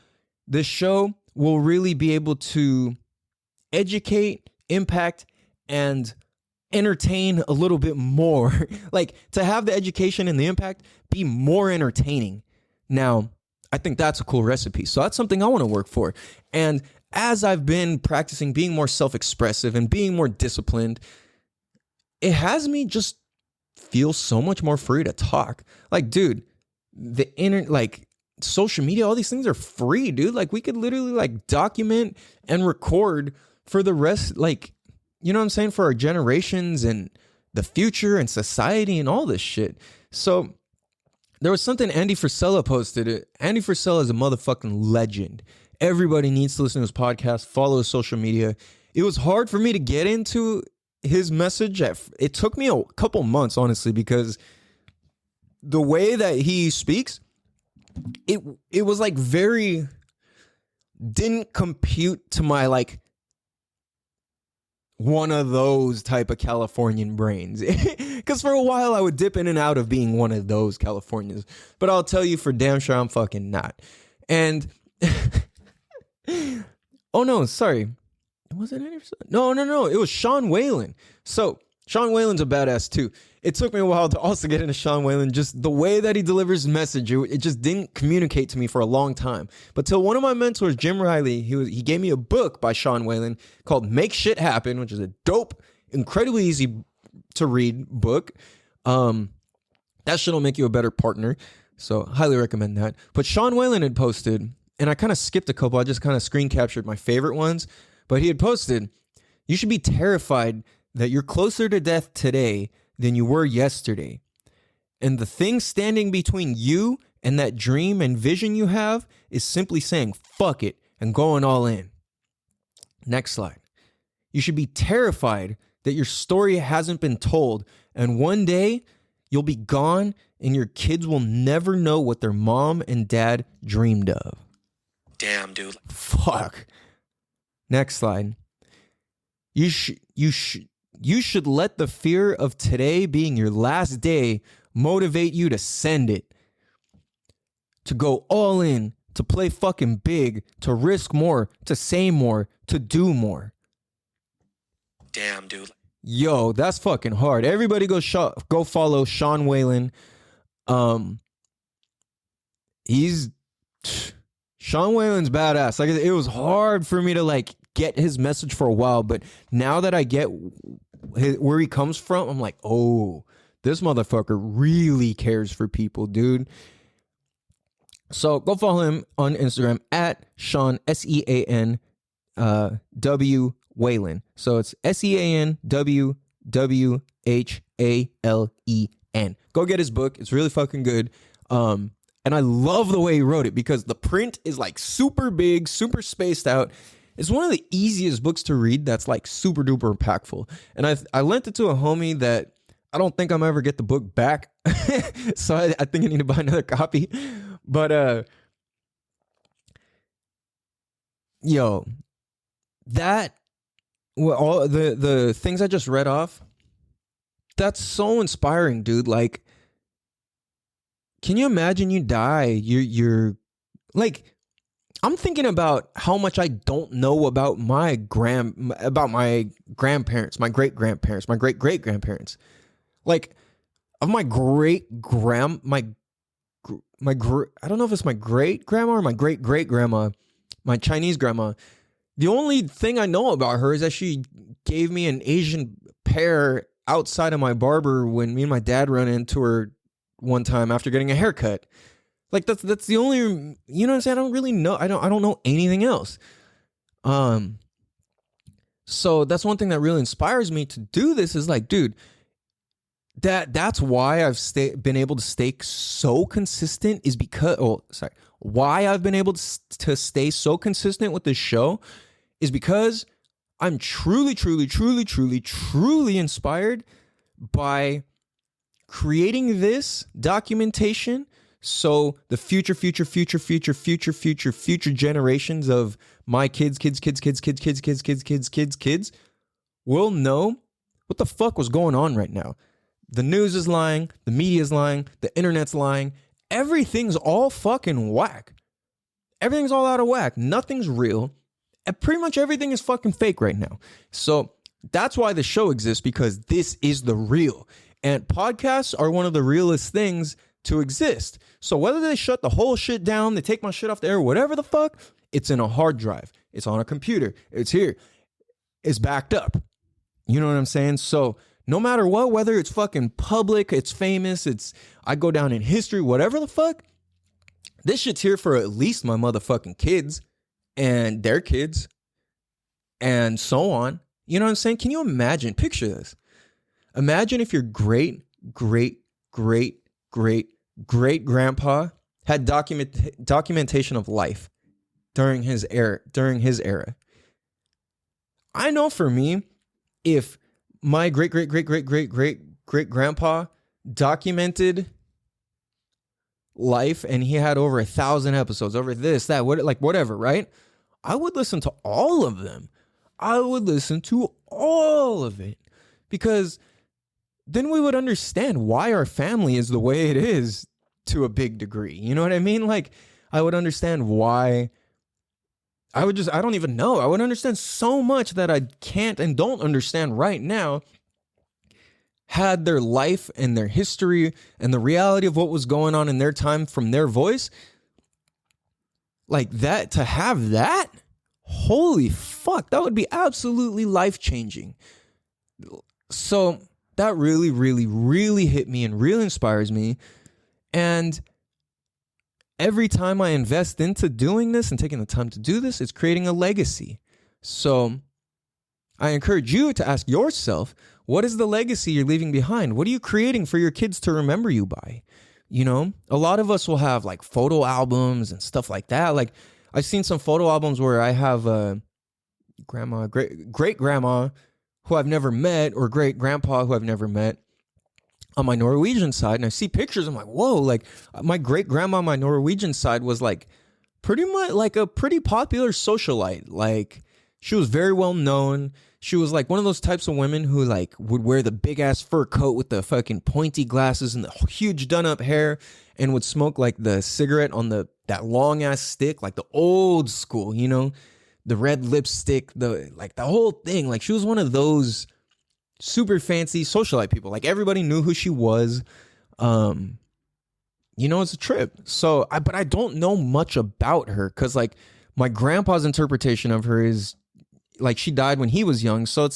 this show will really be able to educate, impact, and entertain a little bit more. Like, to have the education and the impact be more entertaining. Now, I think that's a cool recipe. So that's something I want to work for. And as I've been practicing being more self-expressive and being more disciplined, it has me just feel so much more free to talk. Like, dude, like social media, all these things are free, dude. Like, we could literally like document and record for the rest, like, you know what I'm saying, for our generations and the future and society and all this shit. So there was something Andy Frisella posted. Andy Frisella is a motherfucking legend. Everybody needs to listen to his podcast, follow his social media. It was hard for me to get into his message. It took me a couple months, honestly, because the way that he speaks, it was like very, didn't compute to my like one of those type of Californian brains. Because for a while I would dip in and out of being one of those Californians. But I'll tell you for damn sure I'm fucking not. And oh no, sorry. Was it Andy? No. It was Sean Whalen. So Sean Whalen's a badass too. It took me a while to also get into Sean Whalen. Just the way that he delivers his message, it just didn't communicate to me for a long time. But till one of my mentors, Jim Riley, he gave me a book by Sean Whalen called Make Shit Happen, which is a dope, incredibly easy to read book. That shit'll make you a better partner. So highly recommend that. But Sean Whalen had posted, and I kind of skipped a couple. I just kind of screen captured my favorite ones. But he had posted, you should be terrified that you're closer to death today than you were yesterday. And the thing standing between you and that dream and vision you have is simply saying, fuck it, and going all in. Next slide. You should be terrified that your story hasn't been told, and one day you'll be gone and your kids will never know what their mom and dad dreamed of. Damn, dude. Fuck. Next slide. You should let the fear of today being your last day motivate you to send it. To go all in, to play fucking big, to risk more, to say more, to do more. Damn, dude. Yo, that's fucking hard. Everybody go follow Sean Whalen. Sean Whalen's badass. Like, it was hard for me to like get his message for a while, but now that I get where he comes from, I'm like, oh, this motherfucker really cares for people, dude. So go follow him on Instagram at Sean SEAN W Whalen. So it's SEAN WWHALEN. Go get his book. It's really fucking good. And I love the way he wrote it because the print is like super big, super spaced out. It's one of the easiest books to read that's like super duper impactful. And I lent it to a homie that I don't think I'm ever get the book back. So I think I need to buy another copy. But yo, that, well, all the things I just read off, that's so inspiring, dude. Like, can you imagine you die? You're like, I'm thinking about how much I don't know about my grandparents, my great grandparents, my great great grandparents. Like, of my I don't know if it's my great grandma or my great great grandma, my Chinese grandma. The only thing I know about her is that she gave me an Asian pear outside of my barber when me and my dad ran into her one time after getting a haircut. Like that's the only, you know what I'm saying? I don't really know. I don't know anything else. So that's one thing that really inspires me to do this is like, dude, that's why I've been able to stay so consistent is because, why I've been able to stay so consistent with this show is because I'm truly, truly, truly, truly, truly inspired by creating this documentation so the future generations of my kids will know what the fuck was going on right now. The news is lying, the media is lying, the internet's lying. Everything's all fucking whack. Everything's all out of whack. Nothing's real. And pretty much everything is fucking fake right now. So that's why the show exists, because this is the real. And podcasts are one of the realest things to exist. So whether they shut the whole shit down, they take my shit off the air, whatever the fuck, it's in a hard drive. It's on a computer. It's here. It's backed up. You know what I'm saying? So no matter what, whether it's fucking public, it's famous, I go down in history, whatever the fuck, this shit's here for at least my motherfucking kids and their kids and so on. You know what I'm saying? Can you imagine? Picture this. Imagine if your great grandpa had documentation of life during his era. I know for me, if my great grandpa documented life and he had over 1,000 episodes, over this, that, whatever, right? I would listen to all of them. I would listen to all of it, because then we would understand why our family is the way it is to a big degree. You know what I mean? Like, I would understand why. I don't even know. I would understand so much that I can't and don't understand right now, had their life and their history and the reality of what was going on in their time from their voice. Like that, to have that, holy fuck, that would be absolutely life-changing. So that really, really, really hit me and really inspires me. And every time I invest into doing this and taking the time to do this, it's creating a legacy. So I encourage you to ask yourself, what is the legacy you're leaving behind? What are you creating for your kids to remember you by? You know, a lot of us will have like photo albums and stuff like that. Like I've seen some photo albums where I have a grandma, great grandma who I've never met, or great grandpa who I've never met on my Norwegian side. And I see pictures. I'm like, whoa, like my great grandma on my Norwegian side was like pretty much like a pretty popular socialite. Like she was very well known. She was like one of those types of women who like would wear the big ass fur coat with the fucking pointy glasses and the huge done up hair, and would smoke like the cigarette on that long ass stick, like the old school, you know, the red lipstick, the whole thing. Like she was one of those super fancy socialite people. Like everybody knew who she was. You know, it's a trip. So but I don't know much about her, because like my grandpa's interpretation of her is like she died when he was young. So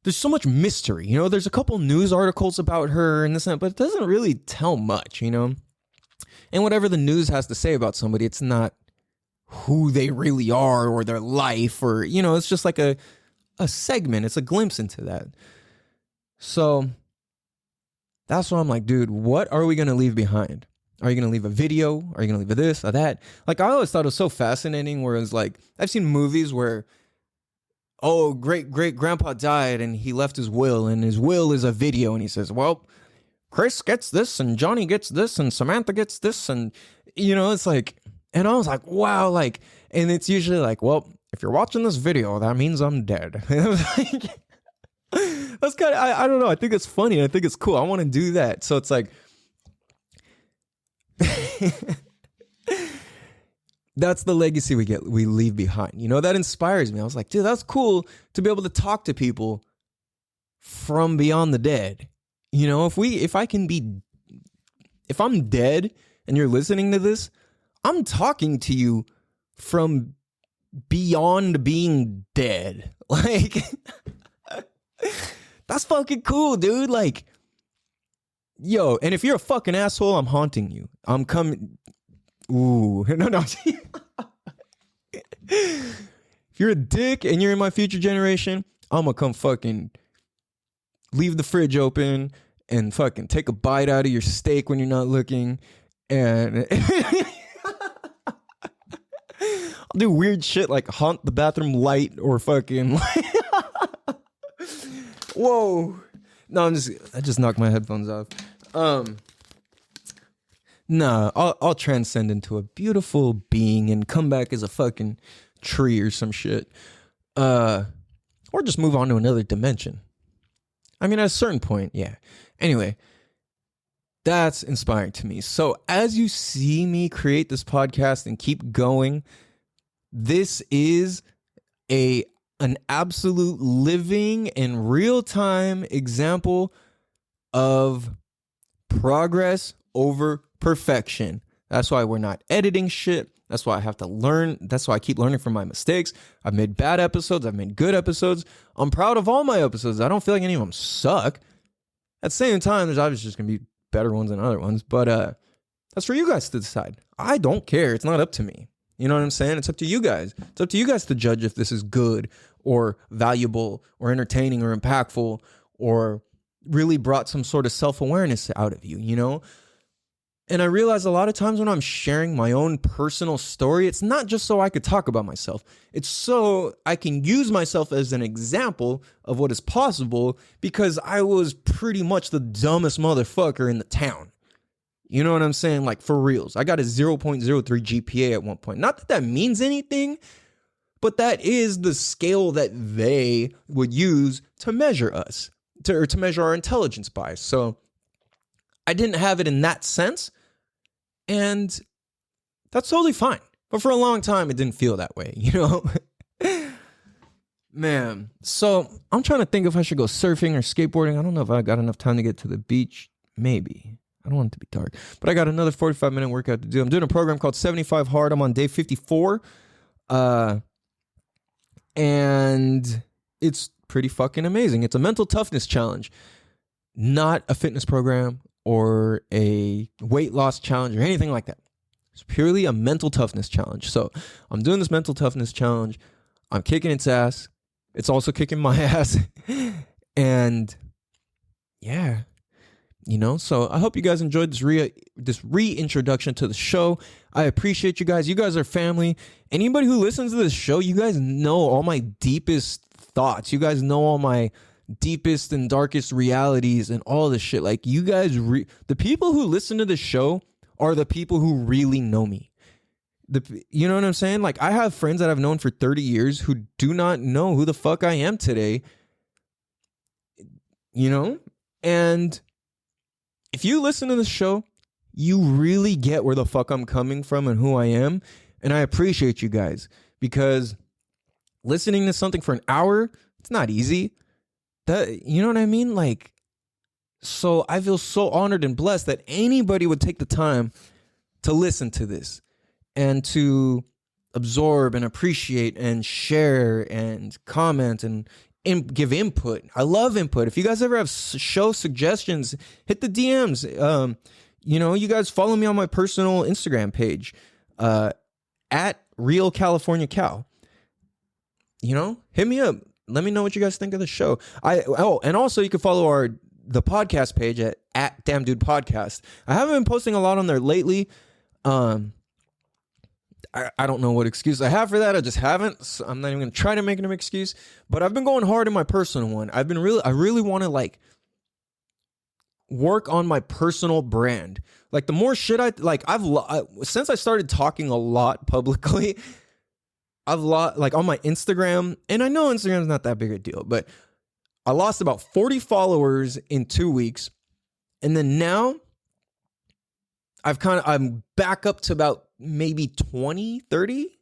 there's so much mystery, you know. There's a couple news articles about her and this and that, but it doesn't really tell much, you know. And whatever the news has to say about somebody, it's not who they really are or their life, or, you know, it's just like a segment. It's a glimpse into that. So that's why I'm like, dude, what are we going to leave behind? Are you going to leave a video? Are you going to leave a this or that? Like, I always thought it was so fascinating, where it's like, I've seen movies where, oh, great grandpa died and he left his will, and his will is a video, and he says, well, Chris gets this and Johnny gets this and Samantha gets this, and, you know, it's like, and I was like, wow, like, and it's usually like, well, if you're watching this video, that means I'm dead. And I was like, that's kind of, I don't know. I think it's funny. I think it's cool. I want to do that. So it's like, that's the legacy we leave behind. You know, that inspires me. I was like, dude, that's cool to be able to talk to people from beyond the dead. You know, if I'm dead and you're listening to this, I'm talking to you from beyond being dead. Like, that's fucking cool, dude. Like, yo, and if you're a fucking asshole, I'm haunting you. I'm coming. Ooh, no. If you're a dick and you're in my future generation, I'm gonna come fucking leave the fridge open and fucking take a bite out of your steak when you're not looking. And I'll do weird shit like haunt the bathroom light or fucking whoa. No, I just knocked my headphones off. Nah, I'll transcend into a beautiful being and come back as a fucking tree or some shit. Or just move on to another dimension. I mean, at a certain point, yeah. An that's inspiring to me. So as you see me create this podcast and keep going, this is an absolute living and real-time example of progress over perfection. That's why we're not editing shit. That's why I have to learn. That's why I keep learning from my mistakes. I've made bad episodes. I've made good episodes. I'm proud of all my episodes. I don't feel like any of them suck. At the same time, there's obviously just going to be better ones than other ones. But that's for you guys to decide. I don't care. It's not up to me. You know what I'm saying? It's up to you guys. It's up to you guys to judge if this is good or valuable or entertaining or impactful or really brought some sort of self-awareness out of you, you know? And I realize a lot of times when I'm sharing my own personal story, it's not just so I could talk about myself. It's so I can use myself as an example of what is possible because I was pretty much the dumbest motherfucker in the town. You know what I'm saying? Like, for reals. I got a 0.03 GPA at one point. Not that that means anything, but that is the scale that they would use to measure us, to measure our intelligence by. So I didn't have it in that sense. And that's totally fine. But for a long time, it didn't feel that way, you know? Man. So I'm trying to think if I should go surfing or skateboarding. I don't know if I got enough time to get to the beach. Maybe. I don't want it to be dark. But I got another 45-minute workout to do. I'm doing a program called 75 Hard. I'm on day 54. And it's pretty fucking amazing. It's a mental toughness challenge. Not a fitness program or a weight loss challenge or anything like that. It's purely a mental toughness challenge. So I'm doing this mental toughness challenge. I'm kicking its ass. It's also kicking my ass. And yeah, you know, so I hope you guys enjoyed this reintroduction to the show. I appreciate you guys. You guys are family. Anybody who listens to this show, you guys know all my deepest thoughts. You guys know all my deepest and darkest realities and all this shit. Like, you guys, the people who listen to this show are the people who really know me. You know what I'm saying? Like, I have friends that I've known for 30 years who do not know who the fuck I am today. You know? And if you listen to this show, you really get where the fuck I'm coming from and who I am. And I appreciate you guys, because listening to something for an hour, it's not easy. You know what I mean? Like, so I feel so honored and blessed that anybody would take the time to listen to this and to absorb and appreciate and share and comment and give input. I love input. If you guys ever have show suggestions, hit the DMs. You know, you guys follow me on my personal Instagram page, at Real California Cow. You know, hit me up. Let me know what you guys think of the show. And also you can follow the podcast page at Damn Dude Podcast. I haven't been posting a lot on there lately. I don't know what excuse I have for that. I just haven't. So I'm not even gonna try to make it an excuse. But I've been going hard in my personal one. I really want to like work on my personal brand. Like, the more shit since I started talking a lot publicly, like on my Instagram, and I know Instagram's not that big a deal, but I lost about 40 followers in 2 weeks. And then now I'm back up to about maybe 20, 30,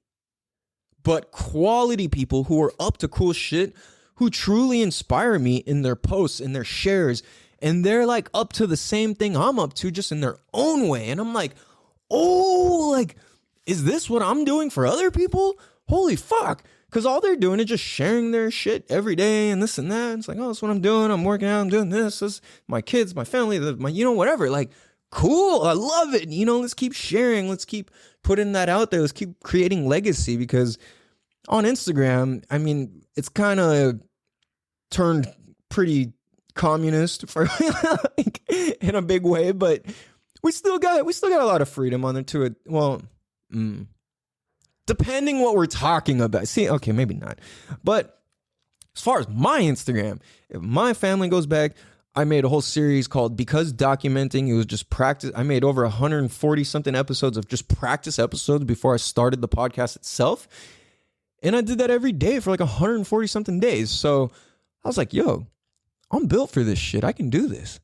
but quality people who are up to cool shit, who truly inspire me in their posts, in their shares, and they're like up to the same thing I'm up to, just in their own way. And I'm like, oh, like, is this what I'm doing for other people? holy fuck. Because all they're doing is just sharing their shit every day and this and that. It's like, oh, that's what I'm doing. I'm working out. I'm doing this. This my kids, my family, my, whatever. Like, cool. I love it. Let's keep sharing. Let's keep putting that out there. Let's keep creating legacy, because on Instagram, I mean, it's kind of turned pretty communist for like, in a big way, but we still got a lot of freedom on there to it. Well, depending what we're talking about. See, okay, maybe not. But as far as my Instagram, if my family goes back, I made a whole series called Because Documenting. It was just practice. I made over 140 something episodes of just practice episodes before I started the podcast itself. And I did that every day for like 140 something days. So I was like, yo, I'm built for this shit. I can do this,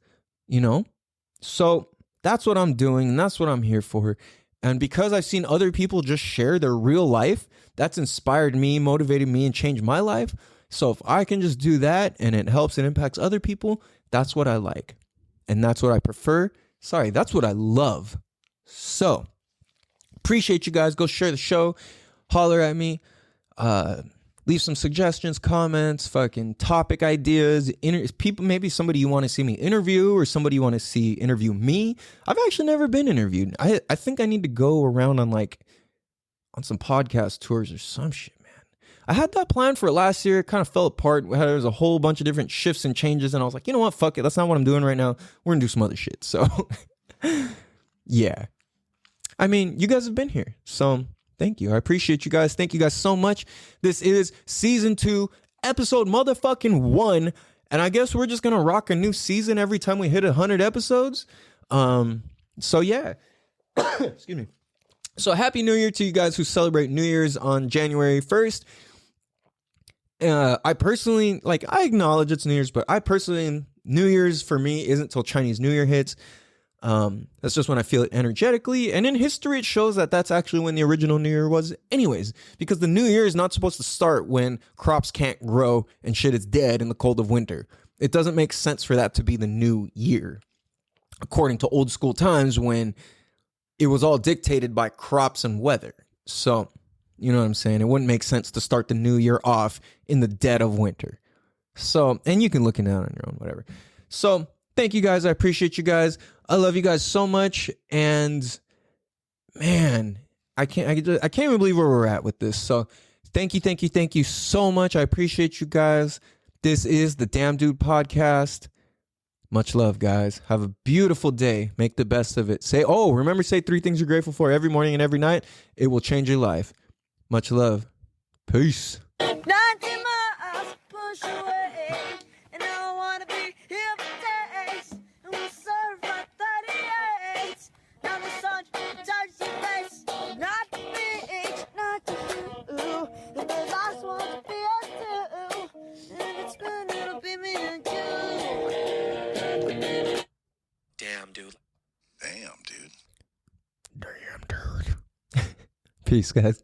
So that's what I'm doing, and that's what I'm here for. And because I've seen other people just share their real life, that's inspired me, motivated me, and changed my life. So if I can just do that and it helps and impacts other people, that's what I like. And that's what I prefer. Sorry, that's what I love. So appreciate you guys. Go share the show. Holler at me. Leave some suggestions, comments, fucking topic ideas. People, maybe somebody you want to see me interview, or somebody you want to see interview me. I've actually never been interviewed. I think I need to go around on some podcast tours or some shit, man. I had that plan for last year. It kind of fell apart. There was a whole bunch of different shifts and changes, and I was like, you know what? Fuck it. That's not what I'm doing right now. We're gonna do some other shit. So, yeah. I mean, you guys have been here, so thank you. I appreciate you guys. Thank you guys so much. This is season 2, episode motherfucking 1. And I guess we're just going to rock a new season every time we hit 100 episodes. So yeah, excuse me. So happy New Year to you guys who celebrate New Year's on January 1st. I personally, I acknowledge it's New Year's, but New Year's for me isn't till Chinese New Year hits. That's just when I feel it energetically. And in history, it shows that that's actually when the original New Year was anyways, because the New Year is not supposed to start when crops can't grow and shit is dead in the cold of winter. It doesn't make sense for that to be the new year, according to old school times when it was all dictated by crops and weather. So, you know what I'm saying? It wouldn't make sense to start the new year off in the dead of winter. So, and you can look it out on your own, whatever. So, thank you guys. I appreciate you guys. I love you guys so much. And man, I can't even believe where we're at with this. So thank you so much. I appreciate you guys. This is the Damn Dude Podcast. Much love, guys. Have a beautiful day. Make the best of it. Remember, say 3 things you're grateful for every morning and every night. It will change your life. Much love. Peace. 90 miles push away, and I wanna be here for days. And we'll serve like 38. Now the sun touches your face, not the beach, not the blue. And the last one to be us too. And it's good, it'll be me and you. Damn, dude. Damn, dude. Damn, dude. Peace, guys.